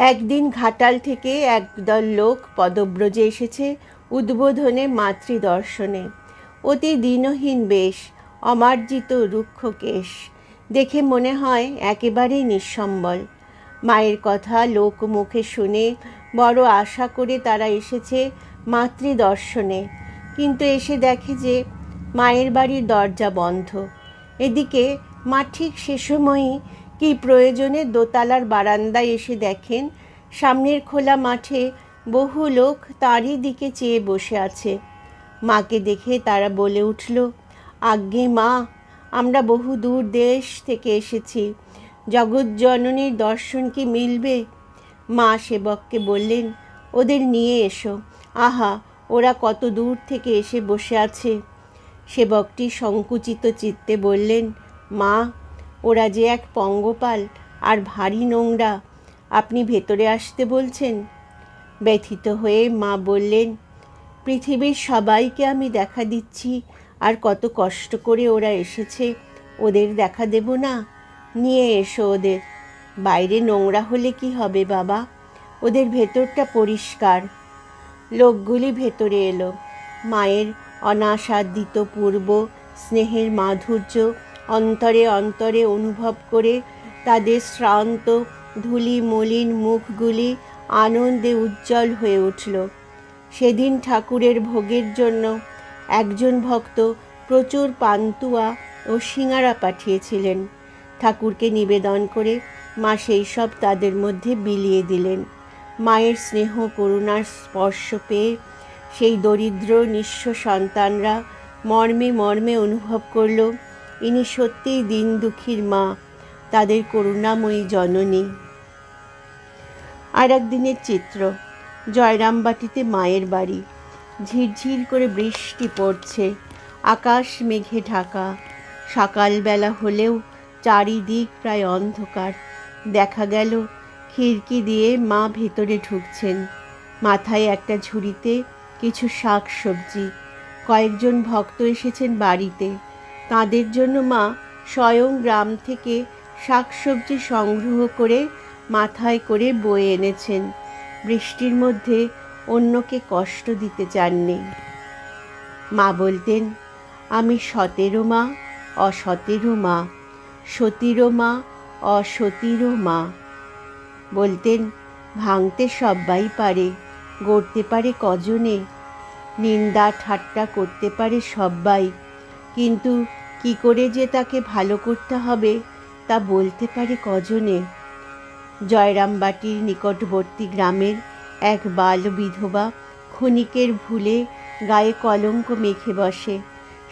একদিন ঘাটাল থেকে একদল লোক পদব্রজে এসেছে উদ্বোধনে মাতৃদর্শনে। অতি দীনহীন বেশ, অমার্জিত রুক্ষ কেশ, দেখে মনে হয় একেবারেই নিঃসম্বল। মায়ের কথা লোক মুখে শুনে বড় আশা করে তারা এসেছে মাতৃদর্শনে, কিন্তু এসে দেখে যে মায়ের বাড়ির দরজা বন্ধ। এদিকে মা ঠিক সে সময়ই কি প্রয়োজনে দোতলার বারান্দায় এসে দেখেন সামনের খোলা মাঠে বহু লোক তারই দিকে চেয়ে বসে আছে। মাকে দেখে তারা বলে উঠল, আজ্ঞে মা, আমরা বহু দূর দেশ থেকে এসেছি, জগৎজননীর দর্শন কি মিলবে? মা সেবককে বললেন, ওদের নিয়ে এসো। আহা, ওরা কত দূর থেকে এসে বসে আছে। সেবকটি সংকুচিত চিত্তে বললেন, মা, ওরা যে এক পঙ্গপাল আর ভারী নোংরা, আপনি ভেতরে আসতে বলছেন? ব্যথিত হয়ে মা বললেন, পৃথিবীর সবাইকে আমি দেখা দিচ্ছি, আর কত কষ্ট করে ওরা এসেছে, ওদের দেখা দেব না? নিয়ে এসো ওদের। বাইরে নোংরা হলে কি হবে বাবা, ওদের ভেতরটা পরিষ্কার। লোকগুলি ভেতরে এলো। মায়ের অনাস্বাদিত পূর্ব স্নেহের মাধুর্য অন্তরে অন্তরে অনুভব করে তাদের শ্রান্ত ধূলি মলিন মুখগুলি আনন্দে উজ্জ্বল হয়ে উঠল। সেদিন ঠাকুরের ভোগের জন্য একজন ভক্ত প্রচুর পান্তুয়া ও সিঙাড়া পাঠিয়েছিলেন। ঠাকুরকে নিবেদন করে মা সেই সব তাদের মধ্যে বিলিয়ে দিলেন। মায়ের স্নেহ করুণার স্পর্শ পেয়ে সেই দরিদ্র নিঃস্ব সন্তানরা মর্মে মর্মে অনুভব করল, ইনি সত্যিই দিন দুঃখীর মা, তাদের করুণাময়ী জননী। আর একদিনের চিত্র, জয়রামবাটিতে মায়ের বাড়ি। ঝিরঝির করে বৃষ্টি পড়ছে, আকাশ মেঘে ঢাকা। সকালবেলা হলেও চারিদিক প্রায় অন্ধকার। দেখা গেল খিড়কি দিয়ে মা ভেতরে ঢুকছেন। মাথায় একটা ঝুড়িতে কিছু শাক সবজি। কয়েকজন ভক্ত এসেছেন বাড়িতে, তাদের জন্য মা স্বয়ং গ্রাম থেকে শাকসবজি সংগ্রহ করে মাথায় করে বয়ে এনেছেন। বৃষ্টির মধ্যে অন্যকে কষ্ট দিতে চাননি। মা বলতেন, আমি সতেরও মা, অসতেরও মা, সতীরও মা, অসতীরও মা। বলতেন, ভাঙতে সবাই পারে, গড়তে পারে কজনে, নিন্দা ঠাট্টা করতে পারে সবাই, কিন্তু কি করে যে তাকে ভালো করতে হবে তা বলতে পারে কজনে। জয়রামবাটির নিকটবর্তী গ্রামের এক বাল বিধবা ক্ষণিকের ভুলে গায়ে কলঙ্ক মেখে বসে।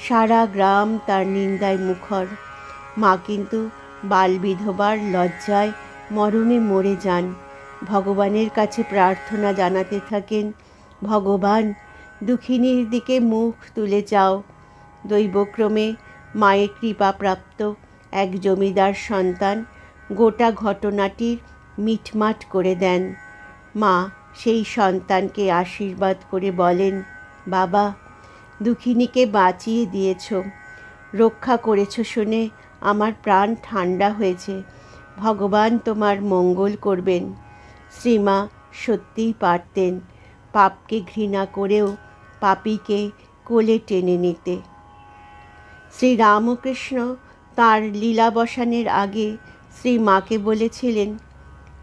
সারা গ্রাম তার নিন্দায় মুখর। মা কিন্তু বাল বিধবার লজ্জায় মরণে মরে যান। ভগবানের কাছে প্রার্থনা জানাতে থাকেন, ভগবান, দুঃখিনীর দিকে মুখ তুলে যাও। দৈবক্রমে মায়ের কৃপাপ্রাপ্ত এক জমিদার সন্তান গোটা ঘটনাটির মিটমাট করে দেন। মা সেই সন্তানকে আশীর্বাদ করে বলেন, বাবা, দুঃখিনীকে বাঁচিয়ে দিয়েছ, রক্ষা করেছ শুনে আমার প্রাণ ঠান্ডা হয়েছে। ভগবান তোমার মঙ্গল করবেন। শ্রীমা সত্যিই পারতেন পাপকে ঘৃণা করেও পাপীকে কোলে টেনে নিতে। শ্রীরামকৃষ্ণ তাঁর লীলাবসানের আগে শ্রীমাকে বলেছিলেন,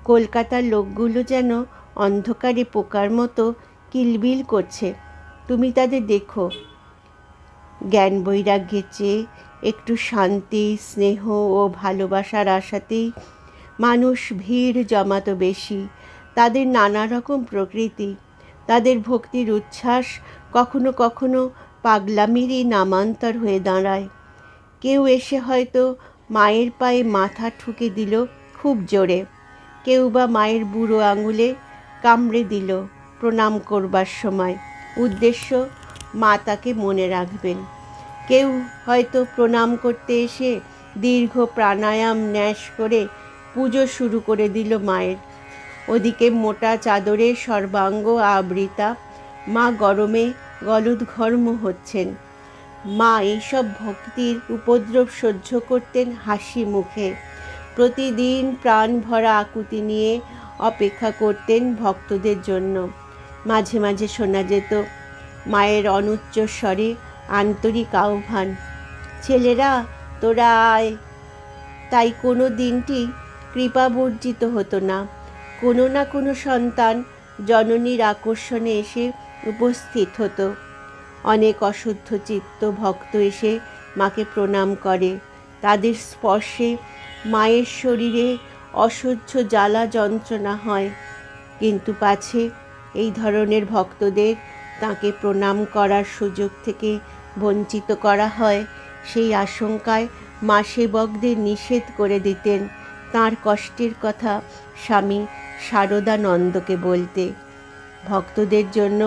কলকাতার লোকগুলো যেন অন্ধকারে পোকার মতো কিলবিল করছে, তুমি তাদের দেখো। জ্ঞান বৈরাগ্যের চেয়ে একটু শান্তি, স্নেহ ও ভালোবাসার আশাতেই মানুষ ভিড় জমাতো বেশি। তাদের নানা রকম প্রকৃতি, তাদের ভক্তির উচ্ছ্বাস কখনো কখনো পাগলামিরই নামান্তর হয়ে দাঁড়ায়। কেউ এসে হয়তো মায়ের পায়ে মাথা ঠুকে দিল খুব জোরে, কেউ বা মায়ের বুড়ো আঙুলে কামড়ে দিল প্রণাম করবার সময়, উদ্দেশ্য মা তাকে মনে রাখবেন। কেউ হয়তো প্রণাম করতে এসে দীর্ঘ প্রাণায়াম ন্যাস করে পুজো শুরু করে দিল মায়ের। ওদিকে মোটা চাদরে সর্বাঙ্গ আবৃতা মা গরমে গলদঘর্ম হচ্ছেন। মা এইসব ভক্তির উপদ্রব সহ্য করতেন হাসি মুখে। প্রতিদিন প্রাণ ভরা আকুতি নিয়ে অপেক্ষা করতেন ভক্তদের জন্য। মাঝে মাঝে শোনা যেত মায়ের অনুচ্চ স্বরে আন্তরিক আহ্বান, ছেলেরা তোরা আয়। তাই কোনো দিনটি কৃপাবর্জিত হতো না। কোনো না কোনো সন্তান জননীর আকর্ষণে এসে উপস্থিত হতো। অনেক অশুদ্ধ চিত্ত ভক্ত এসে মাকে প্রণাম করে। তাদের স্পর্শে মায়ের শরীরে অসহ্য জ্বালা যন্ত্রণা হয়, কিন্তু পাছে এই ধরনের ভক্তদের তাঁকে প্রণাম করার সুযোগ থেকে বঞ্চিত করা হয়, সেই আশঙ্কায় মা সেবকদের নিষেধ করে দিতেন তাঁর কষ্টের কথা স্বামী শারদানন্দকে বলতে। ভক্তদের জন্য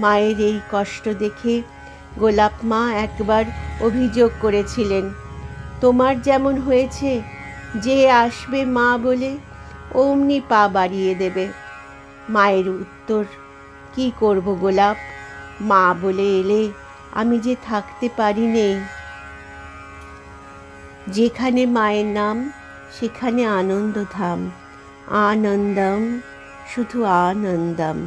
মায়ের এই কষ্ট দেখে গোলাপ মা একবার অভিযোগ করেছিলেন, তোমার যেমন হয়েছে, যে আসবে মা বলে অমনি পা বাড়িয়ে দেবে। মায়ের উত্তর, কি করব গোলাপ, মা বলে এলে আমি যে থাকতে পারি নে। যেখানে মায়ের নাম সেখানে আনন্দধাম, আনন্দম, শুধু আনন্দম।